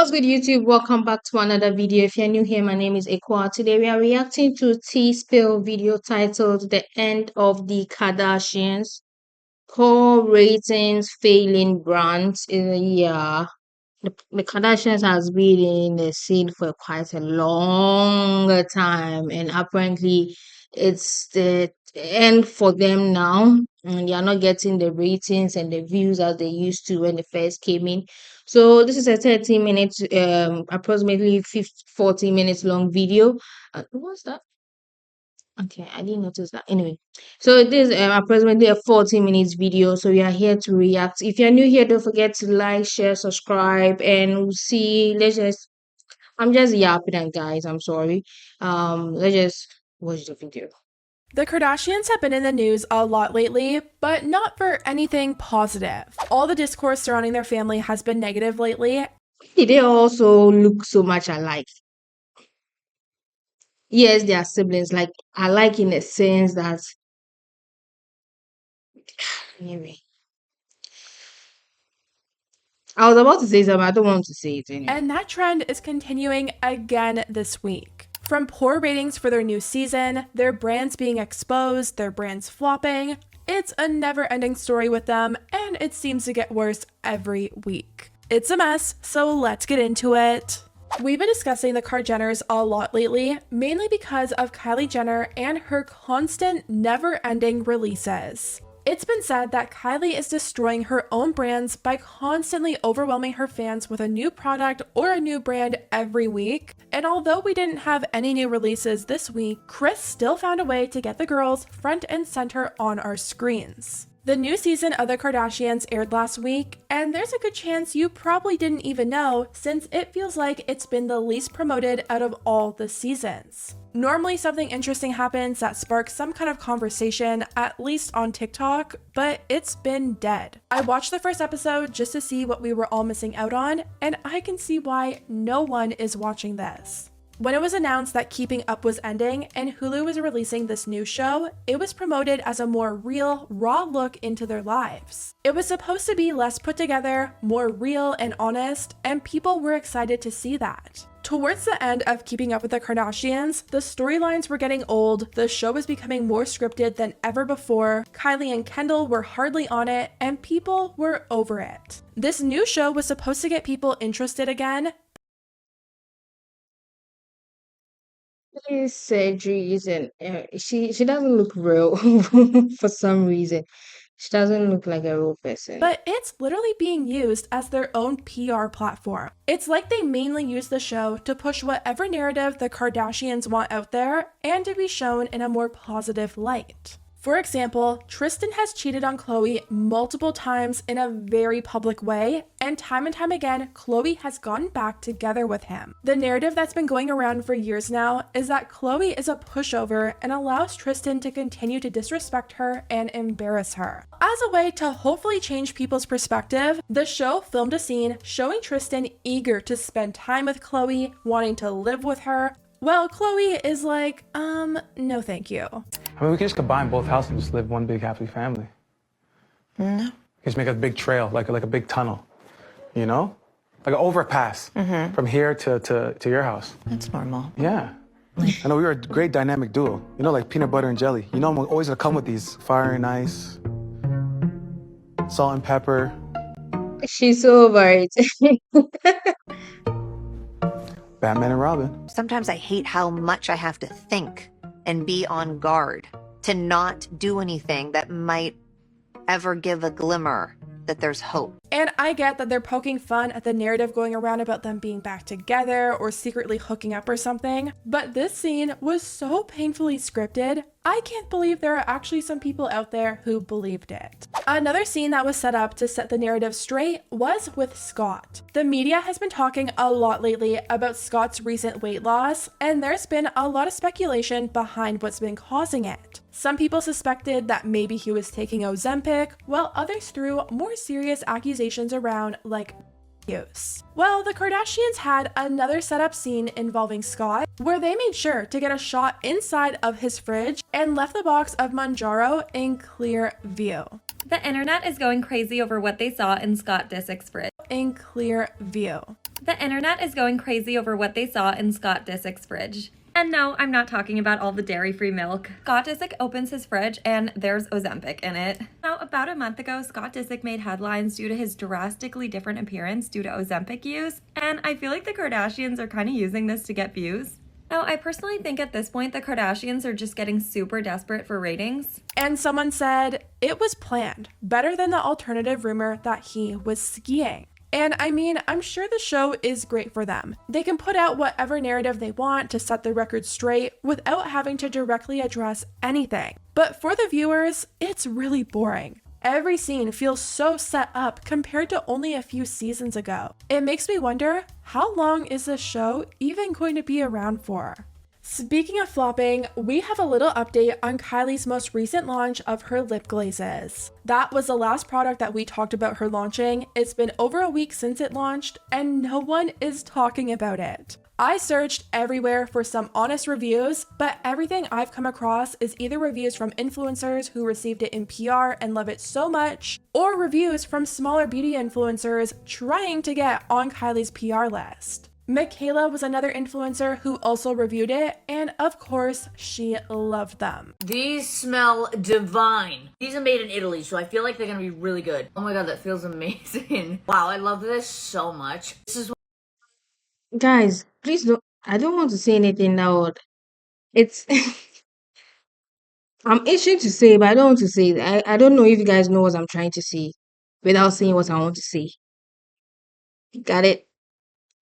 What's good, YouTube? Welcome back to another video. If you're new here, my name is Ekwa. Today we are reacting to T-Spill video titled "The End of the Kardashians." Poor ratings, failing brands. Yeah, the Kardashians has been in the scene for quite a long time, and apparently it's the end for them now. And they are not getting the ratings and the views as they used to when they first came in. So this is a 30 minutes, approximately 40 minutes long video. What's that? Okay, I didn't notice that. Anyway, so this is approximately a 40 minutes video. So we are here to react. If you're new here, don't forget to like, share, subscribe, and we'll see. I'm just yapping, and guys, I'm sorry. Let's just watch the video. The Kardashians have been in the news a lot lately, but not for anything positive. All the discourse surrounding their family has been negative lately. They also look so much alike. Yes, they are siblings. Like, alike in the sense that, anyway, I was about to say something. I don't want to say it anyway. And that trend is continuing again this week. From poor ratings for their new season, their brands being exposed, their brands flopping, it's a never-ending story with them, and it seems to get worse every week. It's a mess, so let's get into it. We've been discussing the Kardashians a lot lately, mainly because of Kylie Jenner and her constant, never-ending releases. It's been said that Kylie is destroying her own brands by constantly overwhelming her fans with a new product or a new brand every week. And although we didn't have any new releases this week, Kris still found a way to get the girls front and center on our screens. The new season of The Kardashians aired last week, and there's a good chance you probably didn't even know since it feels like it's been the least promoted out of all the seasons. Normally something interesting happens that sparks some kind of conversation, at least on TikTok, but it's been dead. I watched the first episode just to see what we were all missing out on, and I can see why no one is watching this. When it was announced that Keeping Up was ending and Hulu was releasing this new show, it was promoted as a more real, raw look into their lives. It was supposed to be less put together, more real and honest, and people were excited to see that. Towards the end of Keeping Up with the Kardashians, the storylines were getting old, the show was becoming more scripted than ever before, Kylie and Kendall were hardly on it, and people were over it. This new show was supposed to get people interested again. These surgeries and she doesn't look real for some reason. She doesn't look like a real person. But it's literally being used as their own PR platform. It's like they mainly use the show to push whatever narrative the Kardashians want out there and to be shown in a more positive light. For example, Tristan has cheated on Khloe multiple times in a very public way, and time again, Khloe has gotten back together with him. The narrative that's been going around for years now is that Khloe is a pushover and allows Tristan to continue to disrespect her and embarrass her. As a way to hopefully change people's perspective, the show filmed a scene showing Tristan eager to spend time with Khloe, wanting to live with her. Well, Khloe is like, no thank you. I mean, we can just combine both houses and just live one big happy family. No. Just make a big trail, like a big tunnel, you know? Like an overpass from here to your house. That's normal. Yeah. I know we were a great dynamic duo. You know, like peanut butter and jelly. You know, I'm always gonna come with these fire and ice, salt and pepper. She's so over it. Batman and Robin. Sometimes I hate how much I have to think and be on guard to not do anything that might ever give a glimmer that there's hope. And I get that they're poking fun at the narrative going around about them being back together or secretly hooking up or something, but this scene was so painfully scripted, I can't believe there are actually some people out there who believed it. Another scene that was set up to set the narrative straight was with Scott. The media has been talking a lot lately about Scott's recent weight loss, and there's been a lot of speculation behind what's been causing it. Some people suspected that maybe he was taking Ozempic, while others threw more serious accusations around like use. Well, the Kardashians had another setup scene involving Scott, where they made sure to get a shot inside of his fridge and left the box of Manjaro in clear view. The internet is going crazy over what they saw in Scott Disick's fridge. In clear view. The internet is going crazy over what they saw in Scott Disick's fridge. And no, I'm not talking about all the dairy-free milk. Scott Disick opens his fridge and there's Ozempic in it. Now, about a month ago, Scott Disick made headlines due to his drastically different appearance due to Ozempic use, and I feel like the Kardashians are kind of using this to get views. Now, I personally think at this point the Kardashians are just getting super desperate for ratings. And someone said it was planned, better than the alternative rumor that he was skiing. And I mean, I'm sure the show is great for them. They can put out whatever narrative they want to set the record straight without having to directly address anything. But for the viewers, it's really boring. Every scene feels so set up compared to only a few seasons ago. It makes me wonder, how long is this show even going to be around for? Speaking of flopping, we have a little update on Kylie's most recent launch of her lip glazes. That was the last product that we talked about her launching. It's been over a week since it launched and no one is talking about it. I searched everywhere for some honest reviews, but everything I've come across is either reviews from influencers who received it in PR and love it so much, or reviews from smaller beauty influencers trying to get on Kylie's PR list. Michaela was another influencer who also reviewed it, and of course, she loved them. These smell divine. These are made in Italy, so I feel like they're gonna be really good. Oh my god, that feels amazing. Wow, I love this so much. This is Guys, please don't. I don't want to say anything now. It's. I'm itching to say, but I don't want to say it. I don't know if you guys know what I'm trying to say without saying what I want to say. Got it?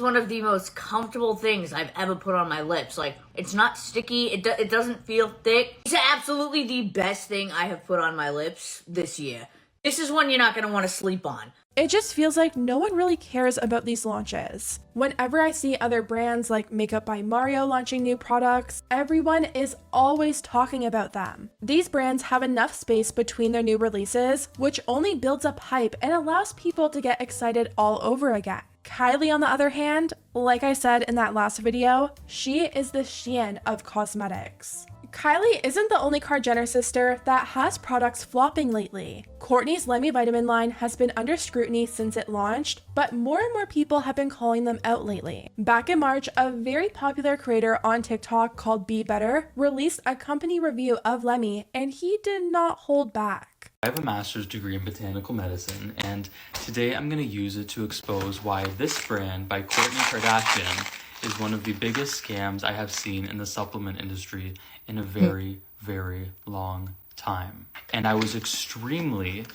one of the most comfortable things I've ever put on my lips. Like, it's not sticky, it doesn't feel thick. It's absolutely the best thing I have put on my lips this year. This is one you're not going to want to sleep on. It just feels like no one really cares about these launches. Whenever I see other brands like Makeup by Mario launching new products, everyone is always talking about them. These brands have enough space between their new releases, which only builds up hype and allows people to get excited all over again. Kylie, on the other hand, like I said in that last video, she is the Shein of cosmetics. Kylie isn't the only Kar-Jenner sister that has products flopping lately. Kourtney's Lemme Vitamin line has been under scrutiny since it launched, but more and more people have been calling them out lately. Back in March, a very popular creator on TikTok called Be Better released a company review of Lemme, and he did not hold back. I have a master's degree in botanical medicine, and today I'm going to use it to expose why this brand by Kourtney Kardashian is one of the biggest scams I have seen in the supplement industry in a very, very long time. And I was extremely,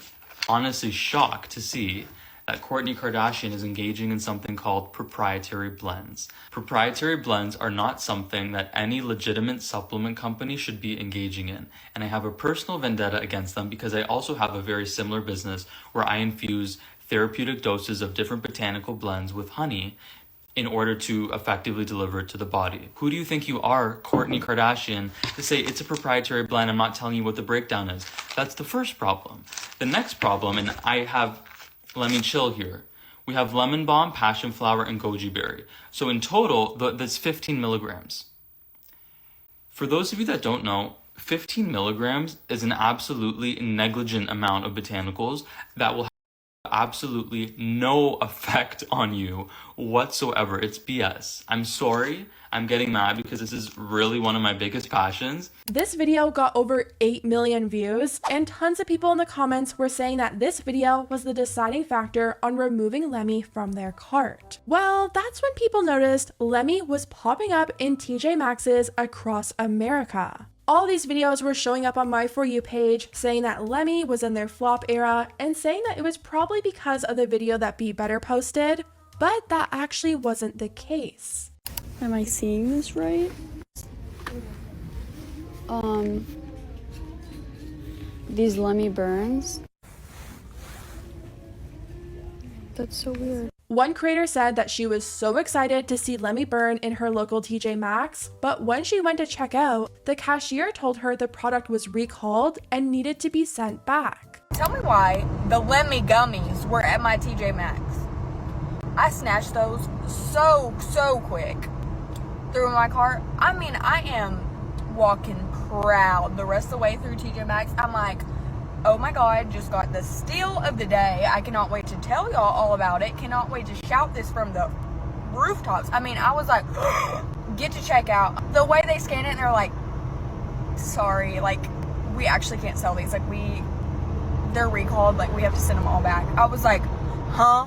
honestly shocked to see that Kourtney Kardashian is engaging in something called proprietary blends. Proprietary blends are not something that any legitimate supplement company should be engaging in. And I have a personal vendetta against them because I also have a very similar business where I infuse therapeutic doses of different botanical blends with honey in order to effectively deliver it to the body. Who do you think you are, Kourtney Kardashian, to say it's a proprietary blend, I'm not telling you what the breakdown is? That's the first problem. The next problem, and I have, let me chill here. We have lemon balm, passion flower, and goji berry. So in total, that's 15 milligrams. For those of you that don't know, 15 milligrams is an absolutely negligent amount of botanicals that will have absolutely no effect on you whatsoever. It's BS. I'm sorry. I'm getting mad because this is really one of my biggest passions. This video got over 8 million views, and tons of people in the comments were saying that this video was the deciding factor on removing Lemme from their cart. Well, that's when people noticed Lemme was popping up in TJ Maxx's across America. All these videos were showing up on my For You page saying that Lemme was in their flop era and saying that it was probably because of the video that Be Better posted, but that actually wasn't the case. Am I seeing this right? These Lemme burns. That's so weird. One creator said that she was so excited to see Lemme burn in her local TJ Maxx, but when she went to check out, the cashier told her the product was recalled and needed to be sent back. Tell me why the Lemme gummies were at my TJ Maxx. I snatched those so quick. Threw in my cart. I mean, I am walking proud the rest of the way through TJ Maxx. I'm like, oh my God, just got the steal of the day. I cannot wait to tell y'all all about it. Cannot wait to shout this from the rooftops. I mean, I was like, get to checkout. The way they scan it, and they're like, sorry, like, we actually can't sell these. Like, they're recalled. Like, we have to send them all back. I was like, huh?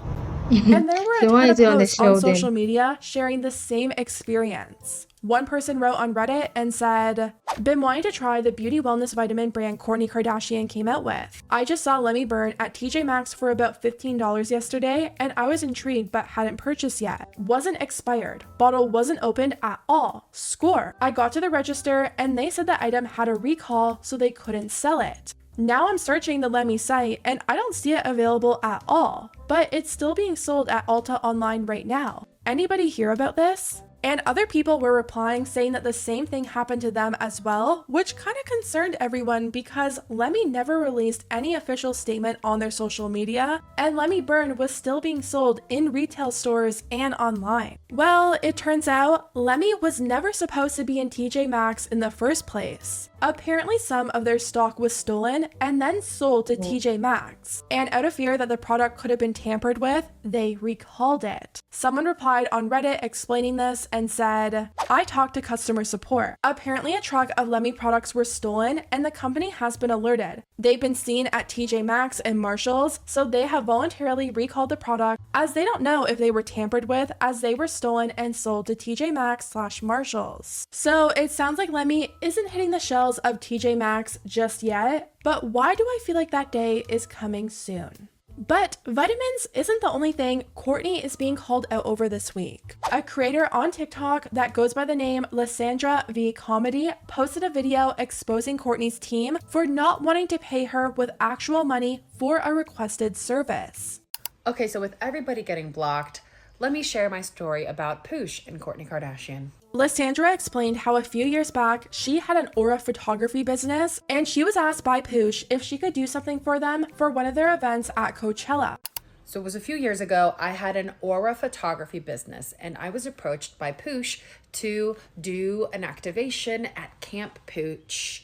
And there were a So why ton of is it on the posts on shelf social then? media sharing the same experience. One person wrote on Reddit and said, been wanting to try the beauty wellness vitamin brand Kourtney Kardashian came out with. I just saw Let Me Burn at TJ Maxx for about $15 yesterday, and I was intrigued but hadn't purchased yet. Wasn't expired. Bottle wasn't opened at all. Score. I got to the register and they said the item had a recall, so they couldn't sell it. Now I'm searching the Let Me site and I don't see it available at all, but it's still being sold at Ulta online right now. Anybody hear about this? And other people were replying saying that the same thing happened to them as well, which kind of concerned everyone because Let Me never released any official statement on their social media, and Let Me Burn was still being sold in retail stores and online. Well, it turns out Let Me was never supposed to be in TJ Maxx in the first place. Apparently some of their stock was stolen and then sold to TJ Maxx, and out of fear that the product could have been tampered with, they recalled it. Someone replied on Reddit explaining this and said, I talked to customer support. Apparently a truck of Let Me products were stolen and the company has been alerted. They've been seen at TJ Maxx and Marshalls, so they have voluntarily recalled the product as they don't know if they were tampered with as they were stolen and sold to TJ Maxx/Marshalls. So it sounds like Let Me isn't hitting the shelves of TJ Maxx just yet, but why do I feel like that day is coming soon? But vitamins isn't the only thing Kourtney is being called out over this week. A creator on TikTok that goes by the name Lysandra V Comedy posted a video exposing Kourtney's team for not wanting to pay her with actual money for a requested service. Okay, so with everybody getting blocked, let me share my story about Poosh and Kourtney Kardashian. Lysandra explained how a few years back, she had an aura photography business, and she was asked by Poosh if she could do something for them for one of their events at Coachella. So it was a few years ago, I had an aura photography business, and I was approached by Poosh to do an activation at Camp Poosh,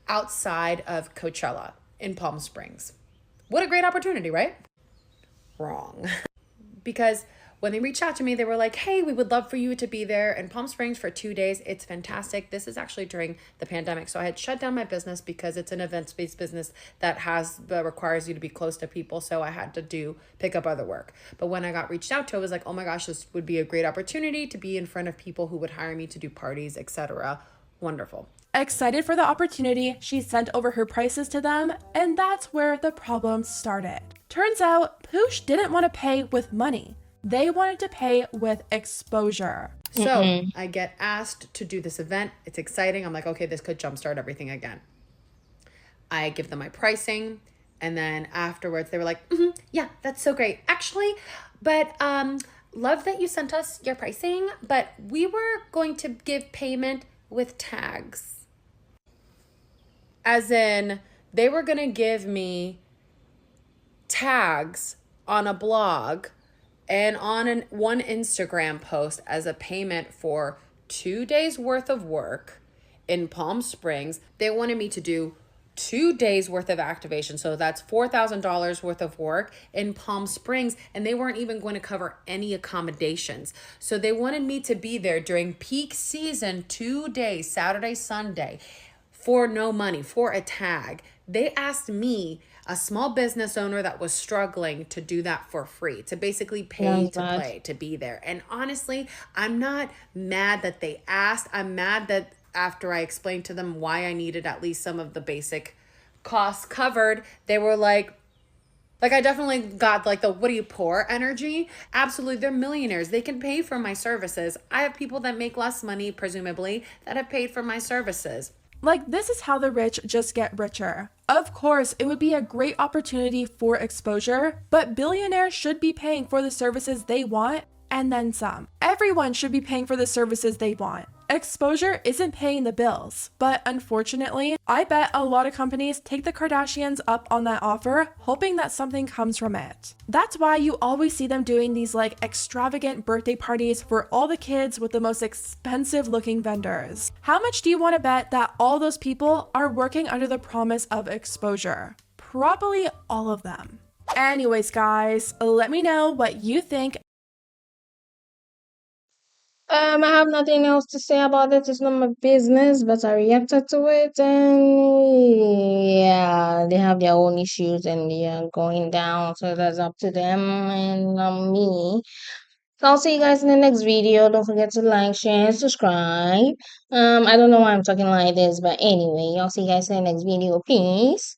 outside of Coachella in Palm Springs. What a great opportunity, right? Wrong. Because when they reached out to me, they were like, hey, we would love for you to be there in Palm Springs for 2 days. It's fantastic. This is actually during the pandemic. So I had shut down my business because it's an events-based business that requires you to be close to people. So I had to pick up other work. But when I got reached out to, I was like, oh my gosh, this would be a great opportunity to be in front of people who would hire me to do parties, etc. Wonderful. Excited for the opportunity, she sent over her prices to them, and that's where the problem started. Turns out, Poosh didn't want to pay with money. They wanted to pay with exposure. So I get asked to do this event. It's exciting. I'm like, okay, this could jumpstart everything again. I give them my pricing. And then afterwards they were like, yeah, that's so great. Actually, but love that you sent us your pricing, but we were going to give payment with tags. As in, they were going to give me tags on a blog and on one Instagram post as a payment for 2 days worth of work in Palm Springs. They wanted me to do 2 days worth of activation. So that's $4,000 worth of work in Palm Springs. And they weren't even going to cover any accommodations. So they wanted me to be there during peak season, 2 days, Saturday, Sunday, for no money, for a tag. They asked me, a small business owner that was struggling, to do that for free, to basically pay to play, to be there. And honestly, I'm not mad that they asked. I'm mad that after I explained to them why I needed at least some of the basic costs covered, they were like I definitely got like the what are you poor energy. Absolutely, they're millionaires. They can pay for my services. I have people that make less money, presumably, that have paid for my services. Like, this is how the rich just get richer. Of course, it would be a great opportunity for exposure, but billionaires should be paying for the services they want and then some. Everyone should be paying for the services they want. Exposure isn't paying the bills, but unfortunately, I bet a lot of companies take the Kardashians up on that offer, hoping that something comes from it. That's why you always see them doing these like extravagant birthday parties for all the kids with the most expensive looking vendors. How much do you want to bet that all those people are working under the promise of exposure? Probably all of them. Anyways, guys, let me know what you think. I have nothing else to say about it. It's not my business, but I reacted to it, and yeah, they have their own issues, and they are going down. So that's up to them and not me. So I'll see you guys in the next video. Don't forget to like, share, and subscribe. I don't know why I'm talking like this, but anyway, I'll see you guys in the next video. Peace.